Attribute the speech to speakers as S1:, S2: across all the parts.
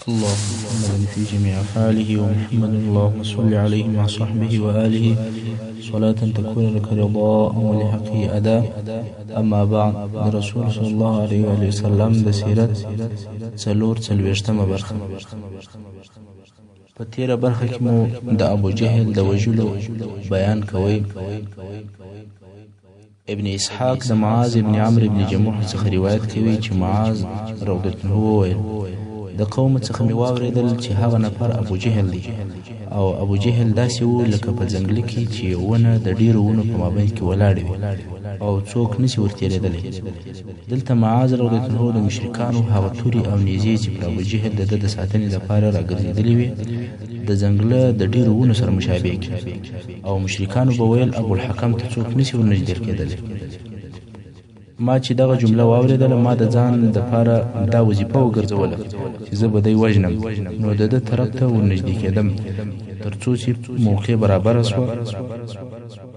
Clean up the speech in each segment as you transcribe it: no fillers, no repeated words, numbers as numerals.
S1: اللهم محمد في جميع أفعاله ومحمد اللهم صل عليه مع صحبه وآله صلاة تكون لك رضاء ولحقه أداء. أما بعد، رسول صلى الله عليه وسلم د سیرت څلوېښتمه برخه. په تیره برخه کې مو د ابو جهل د وژلو بیان کوي. ابن اسحاق د معاذ ابن عمرو ابن جموح څخه روایت کوي چې معاذ رضی الله عنه وویل: د قوم څخه مې واورېدل چې هغه نفر ابو جهل دی، او ابو جهل داسې و لکه په ځنګل کې چې ونه د ډیرو ونو په مابین کې ولاړې وي او څوک نشي ورتېرېدلی. دلته معاذ رضی الله عنه د مشرکانو هغه تورې او نیزې چې پر ابو جهل د ده د ساتنې لپاره راګرځېدلې وي د ځنګله د ډیرو ونو سره مشابه کړي، او مشرکانو به ویل ابو الحکم ته څوک نشي ورنږدې کېدلی. ما چې دغه جمله واورېدله، ما د ځان دپاره دا وظیفه وګرځوله چې زه به دی وژنم، نو د ده طرف ته ورنږدې کېدم تر څو چې موقع برابره سوه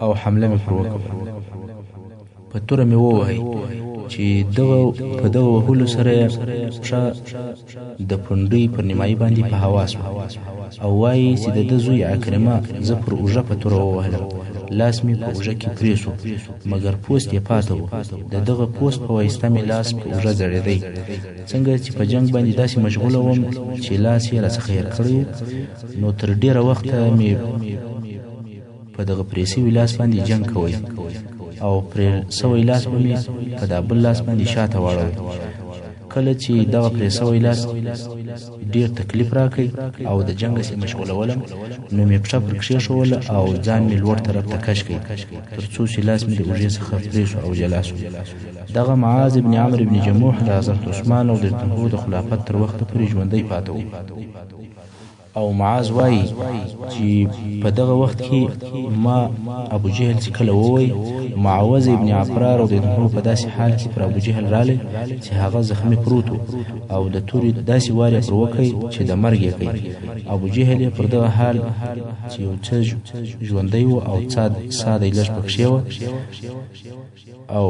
S1: او حمله مې پر وکړه. په توره مې ووهئ چې په دغه وهلو سره یې پښه د پنډۍ پر نیمایي باندې په هوا سوه، او وایي چې د ده زوی عکرمه زه پر اوږه په توره ووهلم، لاس مې په اوږه کې پرې سو، مګر پوست یې پاته و. د دغه پوست په واسطه مې لاس په اوږه ځړېدی. څنګه چې په جنګ باندې داسې مشغوله وم چې لاس یې راڅخه هېر کړی و، نو تر ډېره وخته مې په دغه پرې سوي لاس باندې جنګ کوی، او پرې سوی لاس به مې په دا بل لاس باندې شاته واړوی. کله چې دغه پرې سوی لاس ډیر تکلیف راکړی او د جنګ سې مشغولولم، نو مې پښه پر کښېښوله او ځان مې لوړ طرف ته کش کړی تر څو چې لاس مې د اوږې څخه پرې شو او جلا شو. دغه معاذ ابن عمرو ابن جموح د حضرت عثمان رضی الله عنه د خلافت تر وخته پورې ژوندی پاته و. او معاذ وایي چې په دغه وخت کې ما ابو جهل چې کله ووی، معوذ ابن عفرا رضی الله عنه په داسې حال کې پر ابو جهل رالی چې هغه زخمي پروت و، او د تورې داسې وار یې پر وکړی چې د مرګ یې کوي. ابو جهل یې پر دغه حال چې یو څه ژوندی و او ساده یې لږ پکښې وه، او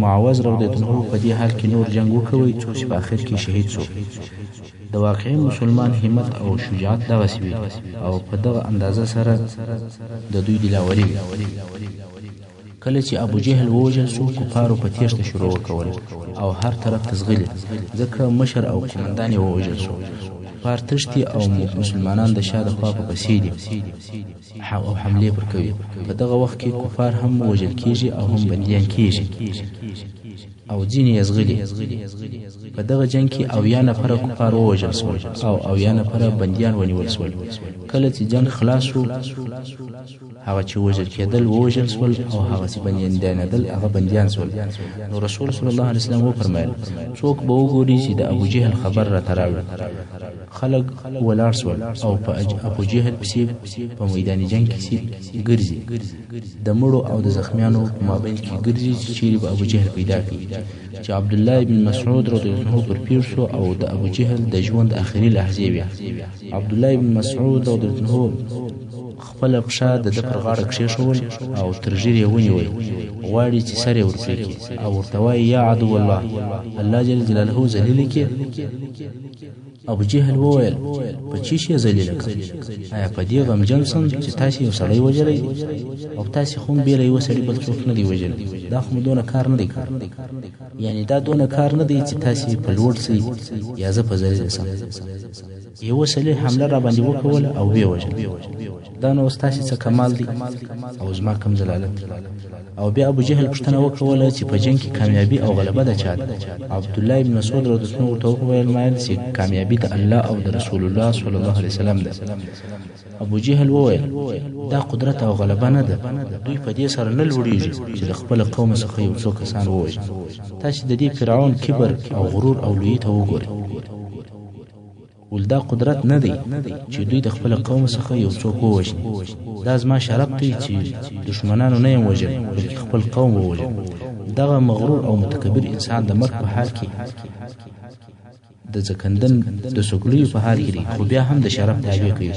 S1: معوذ رضی الله عنه په دې حال کې نور جنګ وکوی څو چې په آخر کې شهید شو. د واقعي مسلمان همت او شجاعت دغسې وي، او په دغه اندازه سره د دوی دلاوري وي. کله چې ابو جهل ووژل شو، کفارو په تیښته شروع وکول او هر طرف ته ځغلي، ځکه مشر او قومندان یې ووژل شو. کفار تښتي او مسلمانان د شا د خوا په پسې دي او حملې پر کوي. په دغه وخت کې کفار هم وژل کېږي او هم بندیان کېږي، او ځینې یې ځغلي. په دغه جنګ کې 80 نفره کفار ووژل شول او 80 نفره بندیان ونیول شول. کله چې جنګ خلاص شو، هغه چې وژل کېدل ووژل شول او هغه چې بندیانېدل هغه بندیان شول. نو رسول صلی الله علیه وسلم وفرمایل: څوک به وګوري چې د ابو جهل خبر راته راوړي. خلک ولاړ شول او په ابو جهل پسې په میدان جنګ کې ګرځي، د مړو او د زخمیانو په مابین کې ګرځي چې چیرې به ابو جهل پیدا کړي. چې عبدالله بن مسعود رضی الله عنه پر پیر شو او د ابو جهل د ژوند آخري لحظې وې. عبدالله بن مسعود رضی الله عنه خپله پښه د ده پر غاړه کښېښول او تر ژیړ یې ونیوی، غواړي چې سر یې ورپرې کړي، او ورته وایي: یا عدو الله، الله جل جلاله ذلیله کړي. ابو جهل وویل: په چی شي ذلیله کړم؟ آیا په دې غمجن سم چې تاسې یو سړی وژلی دی، او تاسې خو هم بېله یوه سړي بل څوک نه دی وژلی؟ دا خو مو دونه کار نه دی کړی، یعنې دا دونه کار نه دی چې تاسې په لوړ سئ یا زه په ذلیله سم. یوه سړي حمله را باندې وکوله او ویې وژل. دا نو ستاسې څه کمال دی او زما کم ضلالت. او بیا ابو جهل پوښتنه وکوله چې په جنګ کې کامیابي او غلبه د چا ده؟ عبدالله بن مسعود رضی الله عنه ورته وویل: مایل چې کامیابي د الله او د رسول الله صلی الله علیه وسلم ده. ابو جهل وویل: دا قدرت او غلبه نه ده، دوی په دې سره نه لوړېږي چې د خپل قوم څخه یو څو کسان ووژني. تاسې د دې فرعون کبر او غرور او لویي ته وګورئ. ول دا قدرت نه دی چې دوی د خپل قوم څخه یو څوک ووژني. دا زما شرف دی چې دشمنانو نه یم وژل، بلکې خپل قوم ووژم. دغه مغرور او متکبر انسان د مرګ په حال کې د ځکندن د سګلیو په حال کې دی، خو بیا هم د شرف دعوی کوي.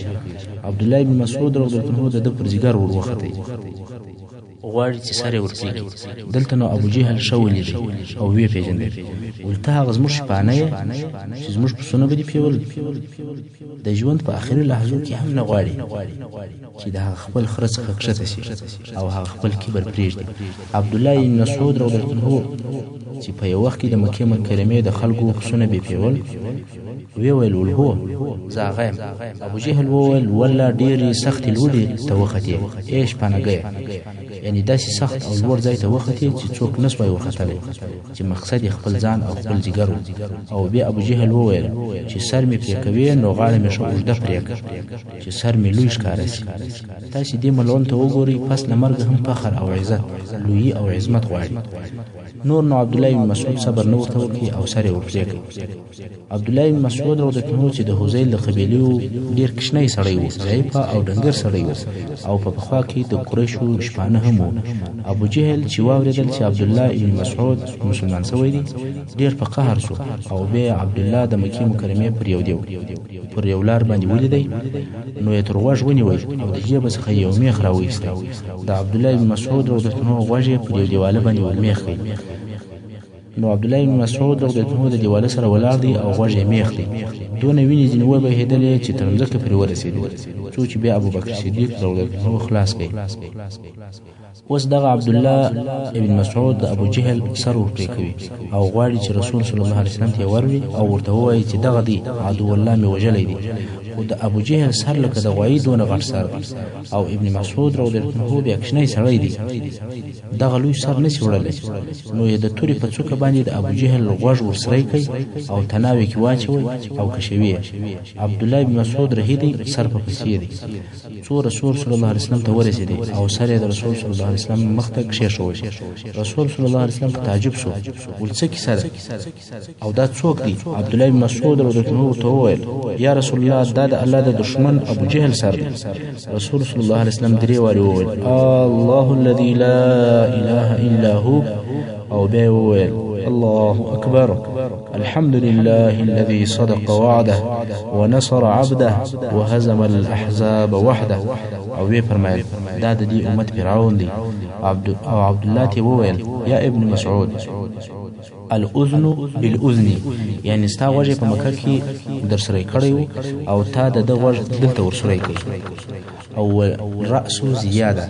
S1: عبدالله بن مسعود رضی الله عنه د ده پر ځیګر ور وختئ غواړي چې سر یې ورپرېږدي. دلته نو ابو جهل ښه ولیدی او ویې پېژندی، ویل ته هغه زموږ شپانه یې چې زموږ پسونه به دې پیول. د ژوند په آخري لحظو کې هم نه غواړي چې د هغه خپل خره څخه کښته شي او هغه خپل کبر پرېږدي. عبدالله بن مسعود رضی الله عنه چې په یو وخت کې د مکې مکرمې د خلکو پسونه به پیول، وی ویل ول هو زه هغه یم. ابو جهل وویل والله ډېرې سختې لوړې ته وختې، ای شپانګیه، یعنې داسې سخت او لوړ ځای ته وختې چې څوک نه سوای ورختلی، چې مقصد یې خپل ځان او خپل جګر و. او بیا ابو جهل وویل چې سر مې پرې کوي نو غاړه مې ښه اوږده پرې کړه چې سر مې لوی ښکاره شي. تاسې دې ملعون ته وګورئ، پس له مرګه هم فخر او عزت، لویي او عظمت غواړي. نور نو عبدالله بن مسعود صبر نه ورته وکړي او سر یې ورپرې کړ. عبدالله بن مسعود رضی الله عنه چې د حذیل د قبیلې و، ډېر کوچنی سړی و، ضعیفه او ډنګر سړی و او په پخوا کې د قریشو شپانه هم و. ابو جهل چې واورېدل چې عبدالله بن مسعود مسلمان شوی دی، ډېر په قهر شو او بیا عبدالله د مکې مکرمې پر یو لار باندې ولیدی، نو یې تر غوږ ونیوی او د جیبه څخه یو میخ راوایستی. د عبدالله بن مسعود رضی الله عنه غوږ یې پر یو دیواله باندې ورمیخ کړ. نو عبدالله بن مسعود رضی الله عنه د دیواله سره ولاړ دی او غوږ یې میخ دی. دونه وینې ځینې وبهېدلې چې تر مځکه پرې ورسېدې، څو چې بیا ابوبکر صدیق رضی الله عنه خلاص کړ. اوس دغه عبدالله ابن مسعود د ابو جهل سر ورپرې کوي او غواړي چې رسول صلی الله علیه وسلم ته وروي او ورته ووایي چې دغه دی عدو الله مې وژلی دی. خو د ابو جهل سر لکه د غوایي دونه غټ سر دی او ابن مسعود رضی الله عنه بیا کوچنی سړی دی، دغه لوی سر نشي وړلی. نو یې د تورې په څوکه باندې د ابو جهل غوږ ورسری کوي او تناوې کې واچوي او کشوي. عبدالله بن مسعود رهیدی، سر په پسې دی، څو رسول صلی الله علیه وسلم ته ورسېدی او سر یې د رسول صلی الله علیه وسلم مخ ته کښېښود. رسول صلی الله علیه وسلم تعجب شو، ول څه کیسه ده او دا څوک دی؟ عبدالله بن مسعود رضی الله عنه ورته وویل یا رسول الله، دا د الله د دشمن ابو جهل سر دی. رسول صلی الله علیه وسلم درې وارې وویل الله الذي لا اله الا هو، او بیا وویل الله اکبر، الحمد لله الذي صدق وعده ونصر عبده وهزم الاحزاب وحده. او وی فرمایل دا د دې امت فرعون دی. او عبدالله ته وویل یا ابن مسعود، الاذن بالاذن، یعنی ستا غوږ په مکه کې در سره کړی او تا د ده غوږ دلته ورسره کړی. او رأس زیاده،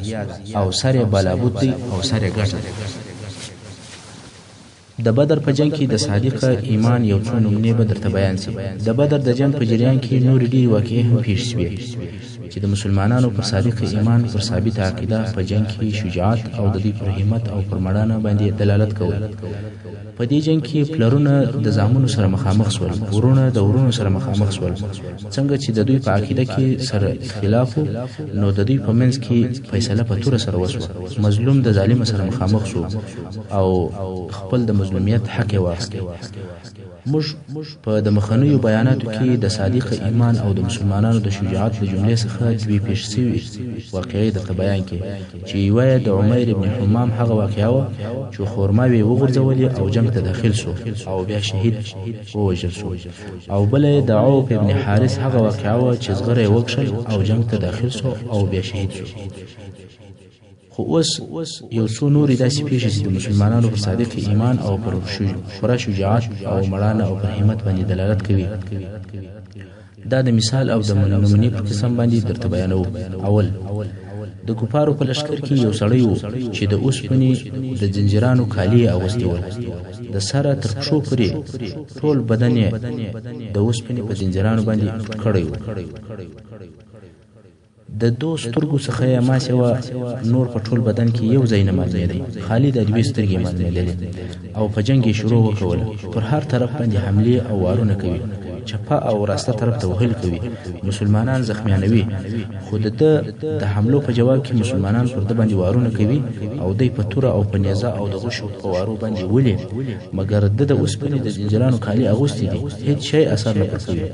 S1: او سر یې بلابود دی او سر یې ګټه. د بدر په جنگ کې د صادق ایمان یو څو نمونې به درته بیان شي. د بدر د جنگ په جریان کې نور ډېرې واقعې هم پیښ شوې چې د مسلمانانو پر صادق ایمان، پر ثابت عقیده په جنگ کې شجاعت او د دوی پر همت او پر مړانه باندې دلالت کوي. په دې جنگ کې پلرونه د زامنو سره مخامخ شول، ورونه د ورونو سره مخامخ شول. څنګه چې د دوی په عقیده کې سره اختلاف نو د دوی په منځ کې فیصله په توره سره وشوه. مظلوم د ظالم سره مخامخ شو او خپل د مظلومیت حق یې واخیست. موږ په د مخنیو بیاناتو کې د صادق ایمان او د مسلمانانو د شجاعت له جملې څخه دوی پیښ شوي واقعې درته بیان کړې چې یوه یې د عمیر ابن حمام هغه واقعه وه چې خورماوې یې وغورځولې او جنګ ته داخل شو او بیا شهید ووژل شو. او بله یې د عوف ابن حارث هغه واقعه وه چې زغره یې وکښل او جنګ ته داخل شو او بیا شهید شو. خو اوس یو څو نورې داسې پیښې چې د مسلمانانو پر صادق ایمان او پر پوره شجاعت او مړانه او پر همت باندې دلالت کوي. دا د مثال او د نمونې په قسم باندې درته بیانوو. اول، د کفارو په لښکر کې یو سړی و چې د اوسپنې د زنجیرانو کالي یې اغوستي ول، د سره تر پښو پورې ټول بدن یې د اوسپنې په زنجیرانو باندې پټ کړی و. د دو سترګو څخه یې ماسې وه، نور په ټول بدن کې یو ځای نه معلومېدی، خالي د دوې سترګې معلومېدلې. او په جنګ یې شروع وکوله، پر هر طرف باندې حملې او وارونه کوي، چپه او راسته طرف ته وهل کوي، مسلمانان زخمیانوي. خو د ده د حملو په جواب کې مسلمانان پر ده باندې وارونه کوي او دی په توره او په نیزه او د غشو په وارو باندې ولي، مګر ده د اوسپنې د زنجیرانو کالي اغوستي دي، هیڅ شی اثر نه کوي.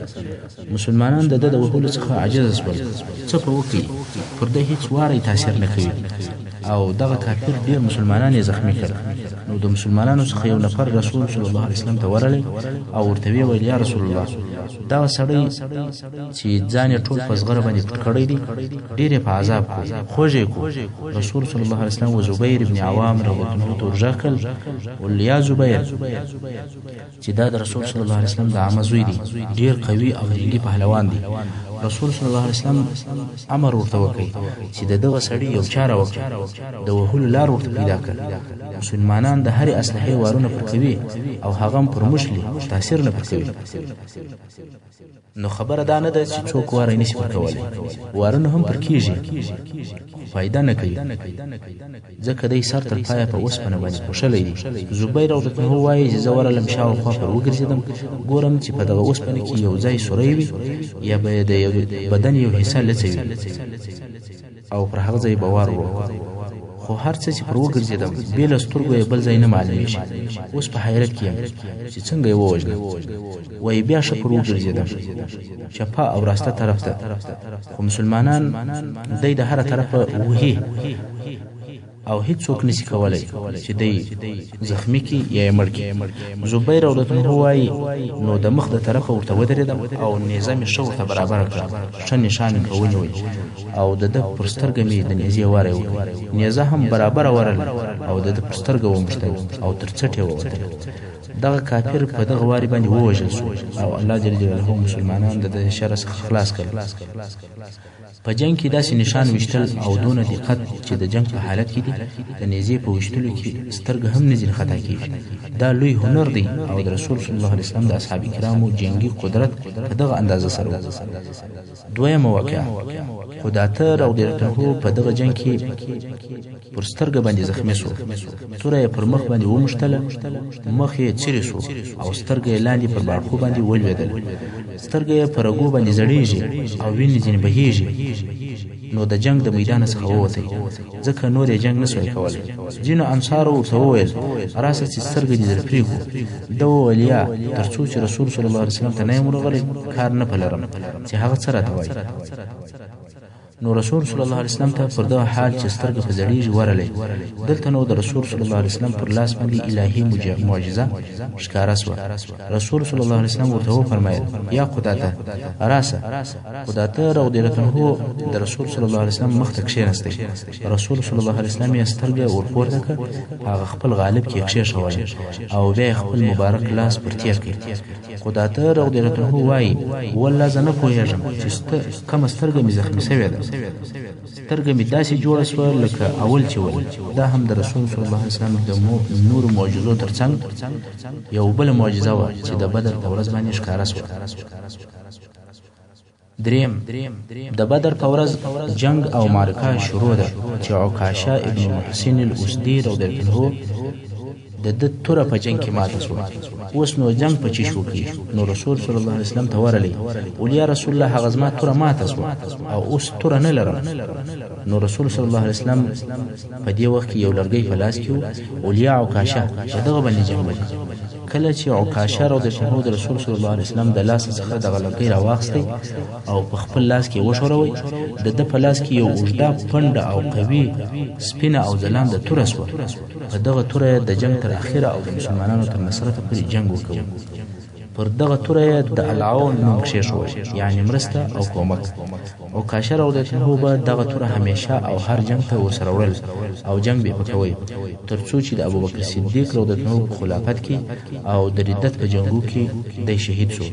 S1: مسلمانان د ده د وهلو څخه عاجز شول، څه په وکړي، پر ده هیڅ واری تاثیر نه کوي. او دغه کافر ډیر مسلمانان یې زخمی کړل. نو د مسلمانانو څخه یو نفر رسول صلی الله علیه وسلم ته ورغلی او ورته ویل یا رسول الله دا سړی چې ځان یې ټول په زغره باندې پټ کړی دی ډیر په عذاب خوږی کو. رسول صلی الله علیه وسلم و زبیر ابن عوام رضی الله عنه ورجا کړ ول یا زبیر چې دا د رسول صلی الله علیه وسلم د عمه زوی دی ډیر قوي او جنگي پهلوان دی. رسول صلی الله علیه وسلم امر ورته وکړي چې دغه سړی یو چاره وکړي د وهلو لار ورته پیدا کړ. مسلمانان د هرې اسلحې وارونه پر کوي او هغه پر مشلي تاثیر نه پر کوي. نو خبره دا نه ده چې څوک واره نشي پر کولی وارونه هم پر کیږي فایده نه کوي ځکه دی سر تر پایه په اوسپنه باندې پوښلی دی. زبیر رضی الله عنه وایي چې زه ورغلم شاوخوا پر وګرځېدم ګورم چې په دغه اوسپنه کې یو ځای سوری وي یا به د بدن یو حصه لڅه وي او پر هغه ځای به وار وکړو خو هر څه چې پر وګرځېدم بې له سترګو یې بل ځای نه معلومېږي. اوس په حیرت کې یم چې څنګه یې ووژنم. وایي بیا ښه پر وګرځېدم چپه او راسته طرف ته خو مسلمانان دی د هره طرفه وهي او هیڅوک نشي کولی چې دی زخمی کی یا یې مړ کی. زبیر رضی الله عنه وایي نو د مخ د طرفه ورته ودرېدم او نیزه مې ښه ورته برابره کړه ښه نښان مې پرې ونیوی او د ده پر سترګه مې د نیزې واره وکړه. نیزه هم برابره ورله او د ده پر سترګه وموښتل او تر څټ یې ووتل. دغه کافر په دغه واري باندې ووژل شو او الله جل جلاله مسلمانان د دې شر څخه خلاص کړل. په جنگ کې داسې نشان وشتل او دونه دقت چې د جنگ په حالت کې دي د نیزې په وشتلو کې سترګه هم نه ځینې خطا کېږي. دا لوی هنر دی او د رسول صلی الله علیه وسلم د اصحاب کرامو جنگي قدرت په دغه اندازه سره و. دویمه واقعه خداته رضی الله عنه په دغه جنگ کې پر سترګه باندې زخمی شو. توره یې پر مخ باندې وموښتله مخ یې څیرې شو او سترګه یې لاندې پر باړخو باندې ولوېدل. سترګه یې په رګو باندې زړېږي او وینې ځینې بهېږي. نو د جنگ د میدان څخه ووتی ځکه نور یې جنگ نسوی کولی. ځینو انصارو ورته وویل راسه چې سترګه دې در پرېږدو. ده وویل یا تر څو چې رسول صلی الله علیه وسلم ته نه یم ورغلی کار نه پلرم چې هغه څه راته وایي. نو رسول صلی الله علیه وسلم ته پر دغه حال چې سترګه په زړېږي ورغلی. دلته نو د رسول صلی الله علیه وسلم پر لاس باندې الهي معجزه ښکاره سوه. رسول صلی الله علیه وسلم ورته وفرمایل یا قداته راسه. قداته رضی الله عنه د رسول صلی الله علیه وسلم مخ ته کښېنستی. رسول صلی الله علیه وسلم یې سترګه ورپورته کړه هغه خپل غالب کې کښېښوله او بیا یې خپل مبارک لاس پر تېر کړ. قداته رضی الله عنه وایي والله زه نه پوهېږم چې کومه سترګه مې زخمي سوې ده. سترګه مې داسې جوړه شوه لکه اول چې ول. دا هم د رسول صلی الله علیه وسلم د نورو معجزو ترڅنګ یو بله معجزه وه چې د بدر په ورځ باندې ښکاره شوه. دریم د بدر په ورځ جنگ او معرکه شروع ده چې عکاشه ابن محسن الاسدي رضی الله عنه د ده توره په جنگ کې ماته شوه. اوس نو جنگ په چی شو کې نو رسول صلی الله علیه وسلم ته ورغلی ول یا رسول الله هغه زما توره ماته شوه او اوس توره نه لرم. نو رسول صلی الله علیه وسلم په دې وخت کې یو لرګی په لاس کې و ول یا عکاشه په دغه باندې جنگ وکړي. کله چې عکاشه رضی الله عنه د رسول صلی الله علیه وسلم د لاس څخه دغه لرګی راواخیستی او په خپل لاس کې وښوروی د ده په لاس کې یو اوږده پنډه او قوي سپینه او ځلانده توره شوه. په دغه توره د جنگ تر اخره او د مسلمانانو تر نصرته پورې جنگ وکړو. پر دغه توره یې د العون نوم کښېښود یعنې مرسته او کومک. عکاشه رضی الله عنه به دغه توره همیشه او هر جنگ ته ورسره وړل او جنگ به یې پکوی تر څو چې د ابوبکر صدیق رضی الله عنه په خلافت کې او د ردت په جنګو کې دی شهید شو.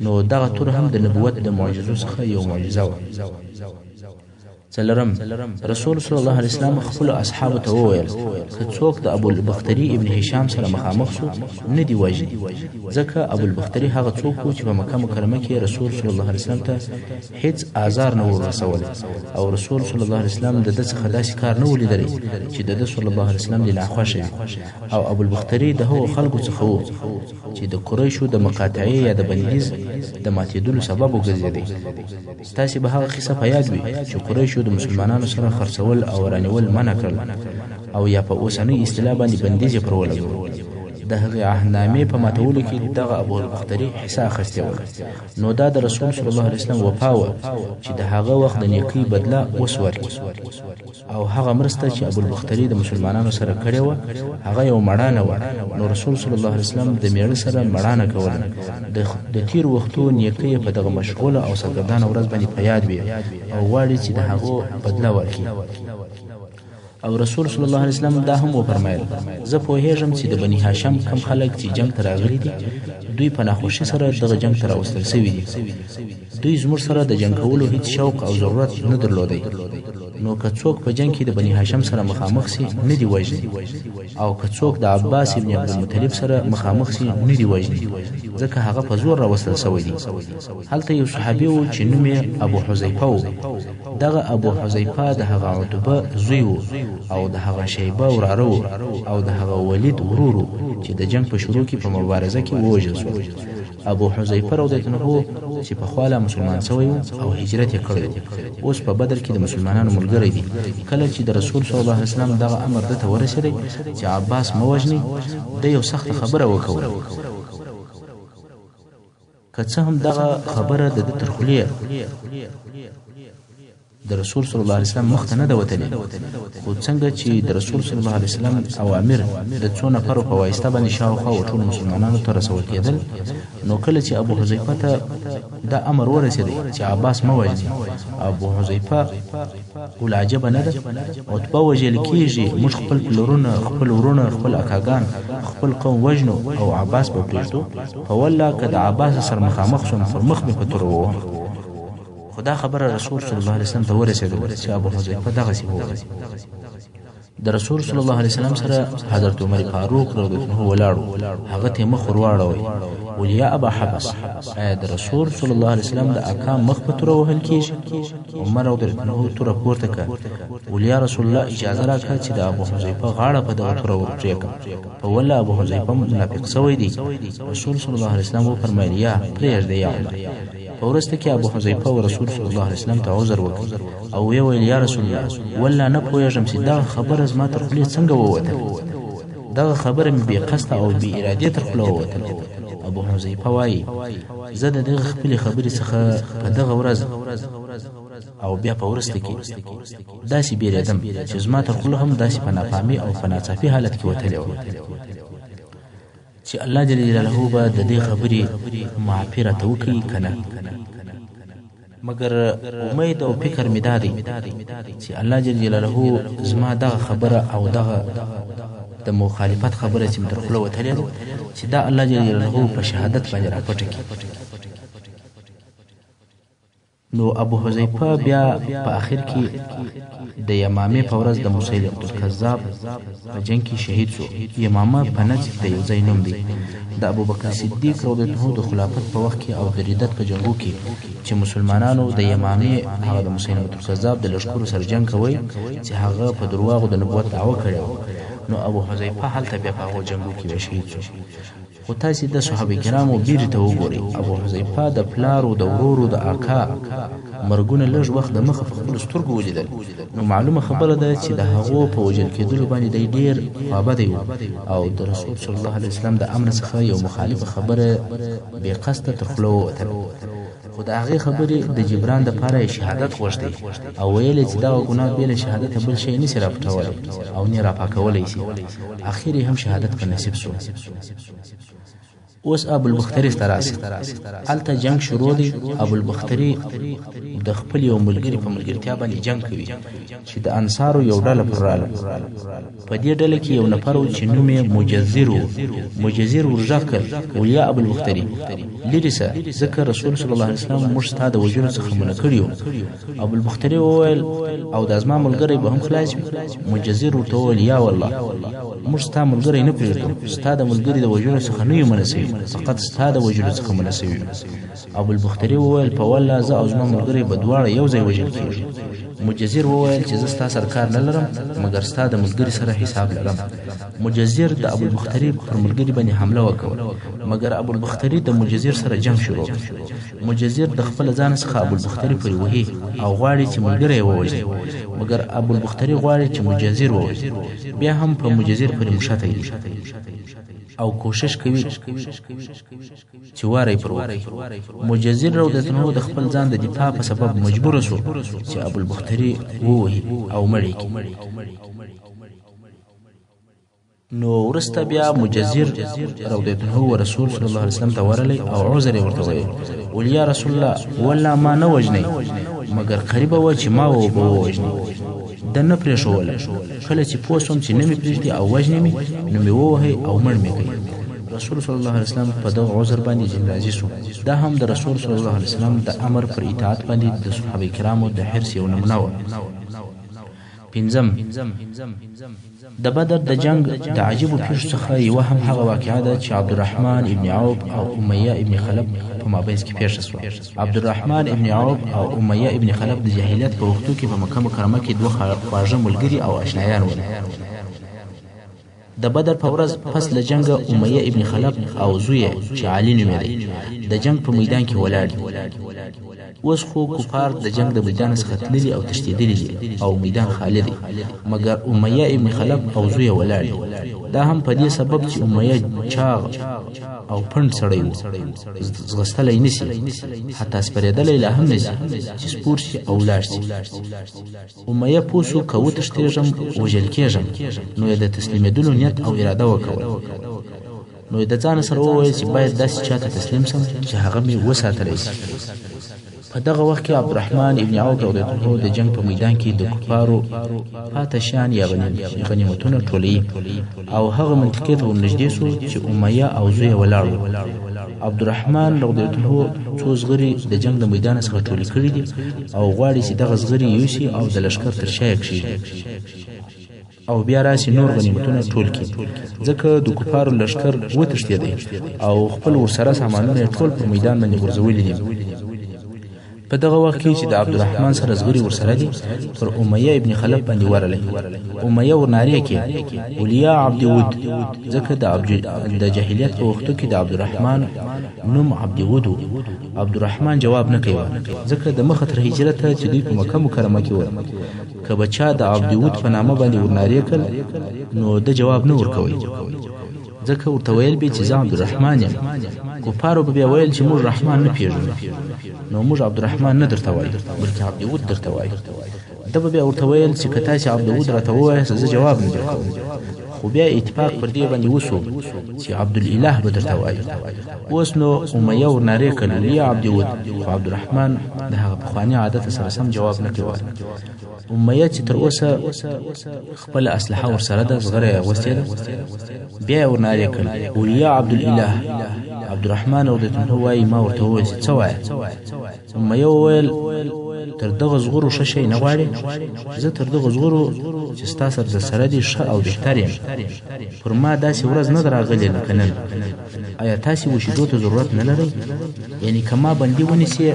S1: نو دغه توره هم د نبوت د معجزو څخه یو معجزه وه. څلورم رسول صلی الله علیه وسلم خپل اصحابو ته وویل که څوک د ابوالبختري ابن هشام سره مخامخ شو نه دی وژني ځکه ابوالبختري هغه څوک و چې په مکه مکرمه کې رسول صلی الله علیه وسلم ته هیڅ آزار نه ورسولی او رسول صلی الله علیه وسلم د ده څخه داسې کار نه و لیدلی چې د ده صلی الله علیه وسلم دې ناخوښه وي. او ابوالبختري د هغو خلکو څخه و چې د قریشو د مقاطعې یا د بندیز د ماتېدلو سبب وګرځېدی. ستاسې به هغه قصه په یاد وي چې قریشو د مسلمانانو سره خرڅول او رانیول منع کړل او یا په اوسنۍ اصطلاح باندې بندیز یې پر ولګول. د هغې عهدنامې په ماتولو کې دغه ابوالبختري حصه اخیستې وه. نو دا د رسول صلی الله علیه وسلم وفا وه چې د هغه وخت د نیکۍ بدله اوس ورکړي، او هغه مرسته چې ابوالبختري د مسلمانانو سره کړې وه هغه یو مړانه وه. نو رسول صلی الله علیه وسلم د میړه سره مړانه کوله. د تیر وختو نیکۍ په دغه مشغوله او سرګردانه ورځ باندې په یاد وي او غواړي چې د هغو بدله ورکړي. او رسول صلی الله علیه وسلم دا هم وفرمایل زه پوهیږم چې د بني هاشم کم خلک چې جنگ ته راغلي دي دوی په ناخوشي سره دغه جنگ ته راوستل سوي دي. دوی زموږ سره د جنگ کولو هیڅ شوق او ضرورت نه درلودی. نو که څوک په جنگ کې د بني هاشم سره مخامخ سي نه دی وژني، او که څوک د عباس ابن عبدالمطلب سره مخامخ سي نه دی وژني، ځکه هغه په زور راوستل سوی دی. هلته یو صحابي و چې نوم یې ابو حذیفه و. دغه ابو حذیفه د هغه عتبه زوی و او د هغه شیبه وراره و او د هغه ولید ورور و چې د جنگ په شروع کې په مبارزه کې ووژل شو. ابو حذیفه رضی الله عنه چې په خواله مسلمان شوی او هجرت یې کړی، اوس په بدر کې د مسلمانانو ملګری دی. کله چې د رسول صلی الله علیه وسلم دغه امر دته ورسېدی چې عباس مه وژني، د یو سخت خبره وکوله. که څه هم دغه خبره د ده تر خولې د رسول صلی الله علیه وسلم مخ ته نه ده وتلې، خو څنګه چې د رسول صلی الله علیه وسلم اوامر د څو نفرو په واسطه باندې شاوخوا و ټولو مسلمانانو ته رسول کېدل، نو کله چې ابو حذیفه ته دا امر ورسېدی چې عباس مه وژني، ابو حذیفه ول عجبه نه ده، عتبه وژل کېږي، موږ خپل پلرونه، خپل ورونه، خپل اکاګان، خپل قوم وژنو او عباس به پرېږدو؟ په والله که د عباس سره مخامخ شوم پر مخ مې په توره ووهم. خو دا خبره رسول صلی الله علیه وسلم ته ورسېدله چې ابو حذیفه دغسې وویل. د رسول صلی الله علیه وسلم سره حضرت عمر فاروق رضی الله عنه ولاړ، هغه ته مخ ور واړوی، ول یا ابا حبس، آیا د رسول صلی الله علیه وسلم د اکا مخ په توره وهل کېږي؟ عمر رضی الله عنه توره پورته کړه، ول یا رسول الله اجازه راکړه چې د ابو حذیفه غاړه په دغه توره ور پرېږدم. په والله ابو حذیفه منافق سوی دی. رسول صلی الله علیه وسلم وفرمایل یا پرېږده یا عمر. په وروسته کې ابو حذیفه و رسول صلی الله علیه وسلم ته عذر وکړ او ویې ویل یا رسول الله والله نه پوهېږم چې دغه خبره زما تر خولې څنګه ووتله، دغه خبره مې بې قصده او بې ارادې تر خوله ووتله. ابو حذیفه وایي زه د دغه خپلې خبرې څخه په دغه ورځ او بیا په وروسته کې داسې بیرېدم چې زما تر خوله هم داسې په ناپامي او په ناڅاپي حالت کې وتلې وه چې الله جل جلاله به د دې خبرې معافي راته وکړي که نه. مګر امید او فکر مې دا دی چې الله جل جلاله زما دغه خبره او دغه د مخالفت خبره چې مې تر خوله وتلې ده چې دا الله جل جلاله په شهادت باندې راپټه کړي. نو ابو حذیفه بیا په آخر کې د یمامې په ورځ د مسیلمة الکذاب په جنگ کې شهید شو. یمامه په نجد د یو ځای نوم دی. د ابوبکر صدیق رضی الله عنه د خلافت په وخت کې او د ردت په جنګو کې چې مسلمانانو د یمامې هغه د مسیلمة الکذاب د لښکرو سره جنګ کوي چې هغه په درواغو د نبوت دعوه کړې وه، نو ابو حذیفه هلته بیا په هغو جنګو کې شهید شو. خو تاسې د صحابه کرامو بیرې ته وګورئ، ابو حذیفه د پلارو د ورورو د اکا مرګونه لږ وخت د مخه په خپلو سترګو ولیدل، نو معلومه خبره ده چې د هغو په وژل کېدلو باندې دی ډېر خوابدی و او د رسول صلی الله علیه وسلم د امر څخه یو مخالفه خبره بې قصده تر خوله ووتله. خو د هغې خبرې د جبران دپاره یې شهادت غوښتی او ویل چې دغه ګناه بې له شهادته بل شی نسي راپټولی او نه یې راپاکولی سي. اخر یې هم شهادت په نصیب سو. اوس ابوالبختري ته راسي، هلته جنگ شروع دی. ابوالبختري د خپل یو ملګري په ملګرتیا باندې جنگ کوي چې د انصارو یو ډله پر راله. په دې ډله کې یو نفر و چې نوم یې مجزر و. مجزر ورغږ کړ ول یا ابوالبختري لرې سه، ځکه رسول صلی الله علیه وسلم موږ ستا د وژلو څخه منع کړي یو. ابوالبختري وویل او دا زما ملګری به هم خلاص وي؟ مجزر ورته وویل یا والله موږ ستا ملګری نه پرېږدو، ستا د ملګري د وژلو څخه نه یو منع سوي، فقط ستا د وژلو څخه منع سوي. ابوالبختري وویل په والله زه او زما ملګری به دواړه یو ځای وژل کېږي. مجزر وویل چې زه ستا سره کار نه لرم مګر ستا د ملګري سره حساب لرم. مجزر د ابوالبختري پر ملګري باندې حمله وکړه مګر ابوالبختري د مجزر سره جنگ شروع کړ. مجزر د خپل ځان څخه ابوالبختري پورې وهي او غواړي چې ملګری یې ووژني مګر ابوالبختري غواړي چې مجزر ووژني. بیا هم په مجزر پورې مشته دی او کوشش کوي چې واره پر وکړي. مجزر رضی الله عنه د خپل ځان د دفاع په سبب مجبور شو چې ابوالبختري ووهي او مړ کړي. نو ورسته بیا مجزر رضی الله عنه رسول صلی الله علیه وسلم ته ورغلی او عذر ورته وویل ول یا رسول الله والله ما نه وژنئ مګر قریبه و چې ما ووژني. د نه پرېښوله کله چې پوه شوم چې نه مې پرېږدي او وژني مې نو مې ووهئ او مړ مې کړئ. رسول صلی الله علیه وسلم په دغه عذر باندې ځین راضي شو. دا هم د رسول صلی الله علیه وسلم د امر پر اطاعت باندې د صحابه کرامو د حرص یو نمونه وه. پنځم د بدر د جنگ د عجیبو پیښو څخه یوه هم هغه واقعه ده چې عبدالرحمن ابن عوف او امیه ابن خلف په مابینځ کې پیښه شوه. عبدالرحمن ابن عوف او امیه ابن خلف د جاهلیت په وختو کې په مکه مکرمه کې دوه خواږه ملګري او اشنایان ول. د بدر په ورځ پس له جنګه امیه ابن خلف او زوی چې علي نومېدی د جنگ په میدان کې ولاړ دي. اوس خو کفار د جنگ د میدان څخه تللي او تښتېدلي دي او میدان خالی دی مګر امیه ابن خلف او زوی ولاړ دي. دا هم په دې سبب چې امیه چاغ او پند سړی و ځغستلی نسي حتی سپرېدلی لا هم نسي چې سپور شي او ولاړ شي. امیه پوه شو که وتښتېږم وژل کېږم نو یې د تسلیمېدلو نیت او اراده وکول. نو یې د ځان سره وویل چې باید داسې چاته تسلیم سم چې هغه مې وساتلی شي. په دغه وخت کې عبدالرحمن ابن عوف رضی الله عنه د جنگ په میدان کې د کفارو پاته شیان یا غنیمتونه ټولوي او هغه منطقې ته ورنږدې شو چې امیه او زوی یې ولاړ وو. عبدالرحمن رضی الله عنه څو زغرې د جنگ د میدان څخه ټولې کړي دي او غواړي چې دغه زغرې یوسي او د لښکر تر شا یې کښېږدي او بیا راسي نور غنیمتونه ټول کړي ځکه د کفارو لښکر وتښتېدی او خپل ورسره سامانونه یې ټول په میدان باندې غورځولي دي. په دغه وخت کې چې د عبدالرحمن سره زغري ورسره دي پر امیه ابن خلف باندې ورغلی. امیه ورنارې کې ولیا عبدود ځکه د جاهلیت په وختو کې د عبدالرحمن نوم عبدود و. عبدالرحمن جواب نه کوي ځکه د مخه تر هجرت چې دوی په مکه مکرمه کې ول که به چا د عبدود په نامه باندې ورنارې کړ نو د جواب نه ورکوي ځکه ورته ویل به چې زه عبدالرحمن یم. کفارو به بیا ویل چې موږ رحمان نه پیژنو نو موږ عبدالرحمن نه درته وایو بلکې عبدود درته وایو. ده به بیا ورته ویل چې که تاسې عبدود راته ووایاست زه جواب نه درکوم. خو بیا اتفاق پر دې باندې وسو چې عبدالاله به درته وایو. اوس نو امیه ورنارې کړل ولیا عبدود خو عبدالرحمن د هغه پخواني عادت سره سم جواب نه کوي. امیه چې تر اوسه خپل اسلحه ورسره ده زغره یې اغوستې ده بیا یې ورنارې کړل ولیا عبدالاله. عبدالرحمن رضی الله عنه وایي ما ورته وویل چې څه وایه. امیه وویل تر دغه زغرو ښه شی نه غواړې؟ زه تر دغه زغرو چې ستا سره درسره دي ښه او بهتر یم. پر ما داسې ورځ نه ده راغلې لکه نن. آیا تاسې وشیدو ته ضرورت نه لرئ؟ یعنې که ما بندي ونیسې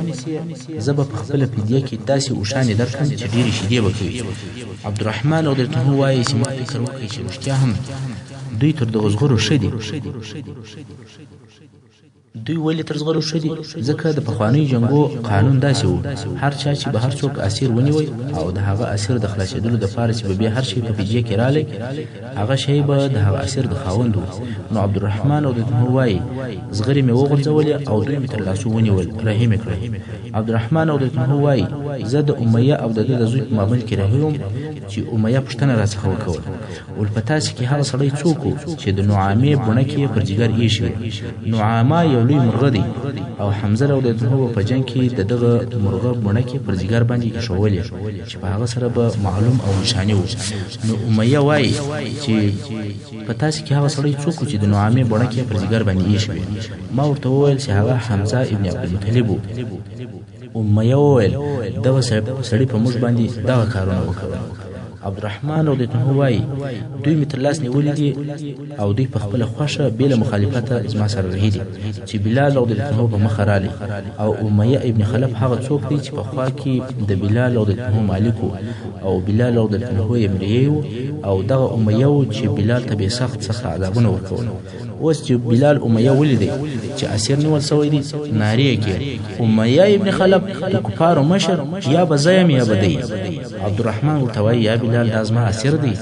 S1: زه به په خپله فدیه کې داسې اوښانې درکړم چې ډېرې شیدې به کوي. عبدالرحمن رضی الله عنه وایي چې ما فکر وکړئ چې رښتیا هم دوی تر دغه زغرو ښه دي. دوی ولې تر زغرو ښه دي؟ ځکه د پخوانیو جنګو قانون داسې و هر چا چې به هر څوک اسیر ونیوی او د هغه اسیر د خلاصېدلو دپاره چې به بیا هر شی په فدیه کې رالی هغه شی به د هغه اسیر د خاوند و. نو عبدالرحمن رضی الله عنه وایي زغرې مې وغورځولې او دوی مې تر لاسو ونیول رهي مې کړل. عبدالرحمن رضی الله عنه وایي زه د امیه او د ده د زوی په مابین کې رهي وم چې امیه پوښتنه راڅخه وکول ول په تاسې کې هغه سړی څوک و چې د نعامې بڼکې یې پر جګر ایښې وې. نعامه یو لوی مرغه دی او حمزه رضی الله عنه په جنگ کې د دغه مرغه بڼکې پر جګر باندې ایښولې چې په هغه سره به معلوم او نشاني و. نو امیه وایي چې په تاسې کې هغه سړی څوک و چې د نعامې بڼکې پر جګر باندې ایښې وې. ما ورته وویل چې هغه حمزه ابن عبدالمطلب و. امیه وویل دغه سړي په موږ باندې دغه کارونه وکړل. عبدالرحمن رضی الله عنه وایي دوی مې تر لاس نیولي دي او دوی په خپله خوښه بې له مخالفته زما سره رهي دي چې بلال رضی الله عنه په مخه رالی او امیه ابن خلف هغه څوک دی چې په خوا کې د بلال رضی الله عنه مالک او بلال رضی الله عنه یې مریی او دغه امیه چې بلال ته به سخت عذابونه ورکول. اوس چې بلال امیه ولیدی چې اسیر نیول سوی دی نارې کې امیه ابن خلف د کفارو مشر یا به زه یم یا به دی. عبدالرحمن ورته وایي یا بلال دا زما اسیر دی.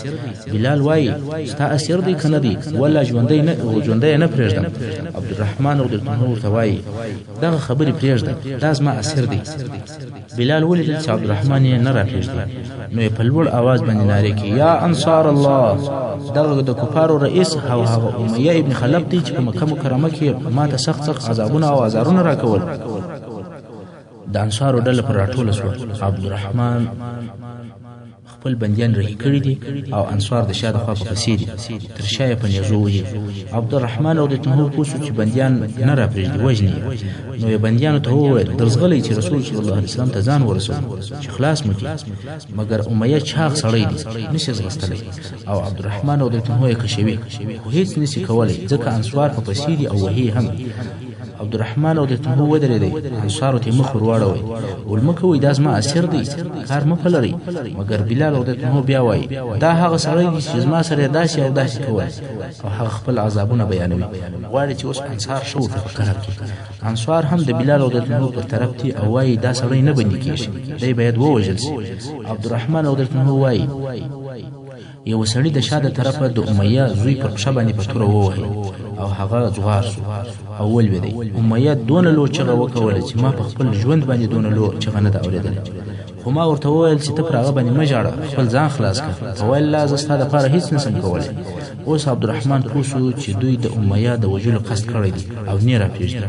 S1: بلال وایي ستا اسیر دی که نه دی والله ژوندی نه پرېږدم. عبدالرحمن رضی الله عنه ورته وایي دغه خبرې پرېږده دا زما اسیر دی. بلال ولیدل چې عبدالرحمن یې نه راپرېږدي نو یې په لوړ اواز باندې نارې کړې یا انصار الله دغه د کفارو رئیس او هغه امیه ابن خلف دی چې په مکه مکرمه کې ما ته سخت عذابونه او ازارونه راکول. د انصارو ډله پر راټوله شوه. عبدالرحمن خپل بندیان رهي کړي دي او انصار د شا د خوا په پسې دي تر شا یې په نیزو وهي. عبدالرحمن رضی الله عنه پوه شو چې بندیان نه راپرېږدي وژني یې نو یې بندیانو ته وویل درځغلی چې رسول صلی الله علیه وسلم ته ځان ورسوي چې خلاص مو کړي مګر امیه چاغ سړی دی نشي ځغستلی او عبدالرحمن رضی الله عنه یې کشوي خو هېڅ نشي کولی ځکه انصار په پسې دي او وهي هم. عبدالرحمن رضی الله عنه ودرېدی انصارو ته یې مخ ور واړوئ ول مه کوئ دا زما اسیر دی کار مه پلرئ. مګر بلال رضی الله عنه بیا وایي دا هغه سړی دی چې زما سره یې داسې او داسې کول او هغه خپل عذابونه بیانوي غواړي چې اوس انصار ښه ورته په قهر کړي. انصار هم د بلال رضی الله عنه پر طرف دي او وایي دا سړی نه بندي کېږي دی باید ووژل سي. عبدالرحمن رضی الله عنه وایي یو سړي د شا د طرفه د امیه زوی پر پښه باندې په توره ووهی او هغه ځوار سو او ولوېدی. امیه دونه لو چغه وکوله چې ما په خپل ژوند باندې دونه لو چغه نه ده اورېدلې. خو ما ورته وویل چې ته پر هغه باندې مه ژاړه خپل ځان خلاص کړه. ویل لا زه ستا دپاره هېڅ نسم کولی. اوس عبدالرحمن پوه شو چې دوی د امیه د وژلو قصد کړی دی او نه یې راپرېږدي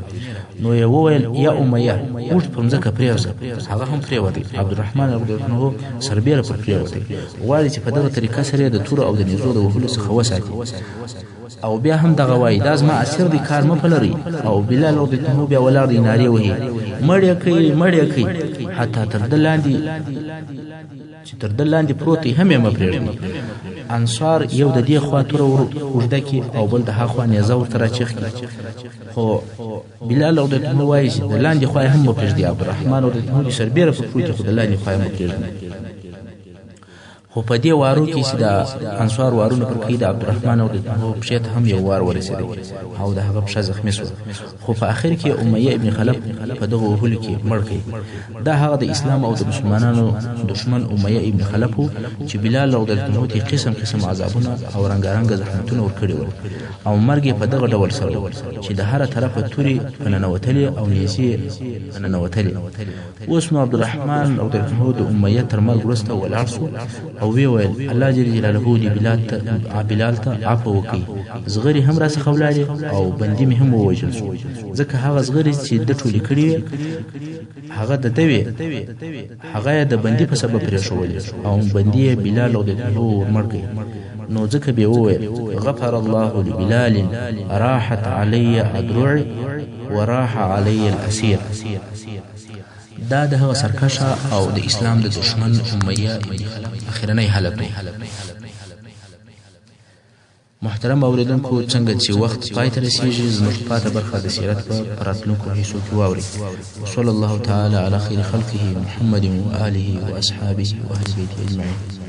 S1: نو یې وویل یا امیه اوږد پر مځکه پرېوځه. هغه هم پرېوتی. عبدالرحمن رضی الله عنه سربیره پر پرېوتی غواړي چې په دغه طریقه سره یې د تورو او د نیزو د وهلو څخه وساتي او بیا هم دغه وایي دا زما اسیر دی کار مه پلرئ. او بلال رضی الله عنه بیا ولاړ دی نارې وهي مړ یې کړئ مړ یې کړئ حتی تر ده لاندې چې تر ده لاندې پروت دی هم یې مه پرېږدئ. انصار یو د دې خوا توره ور اوږده کړي او بل د ها خوا نیزه ورته راچیخ کړي خو بلال رضی الله عنه وایي چې د لاندې خوا یې هم مه پرېږدي. عبدالرحمن رضی الله عنه سربیره په پروت دی خو د لاندې خوا یې مه پرېږدي. خو په دې وارو کې چې د انصار وارونه پر کوي د عبدالرحمن رضی الله عنه پښې ته هم یو وار ورسېدی او د هغه پښه زخمي شوه. خو په اخر کې امیه ابن خلف په دغه وهلو کې مړ کړي. دا هغه د اسلام او د مسلمانانو دشمن امیه ابن خلف و چې بلال رضی الله عنه ته قسم قسم عذابونه او رنګارنګ زحمتونه ورکړي ول او مرګ یې په دغه ډول سره چې د هره طرفه تورې په ننوتلې او نیزې په ننوتلې. اوس نو عبدالرحمن رضی الله عنه د امیه تر مرګ وروسته ولاړ شو او وی ویل الله جل جلاله دې بلال ته عفو وکړي. زغرې هم راڅخه ولاړې او بندي مې هم ووژل شو ځکه هغه زغرې چې ده ټولې کړې وې هغه د ده وې هغه یې د بندي په سبب پرېښولې او بندي یې بلال رضی الله عنه ورمړ کړي. نو ځکه بیا وویل غفر الله لبلال راحت علی ادرعي وراح علی الاسیر. دا د هغه سرکشه او د اسلام د دشمن امیه ابن خلف اخرنی حالت دی. محترم اوریدونکو څنګه چې وخت پای ته رسیږي زموږ پاته برخه د سیرت په راتلونکو حصو کې واورئ. وصلی الله تعالی علی خیر خلقه محمد و آله و اصحابه و اهل بیته اجمعین.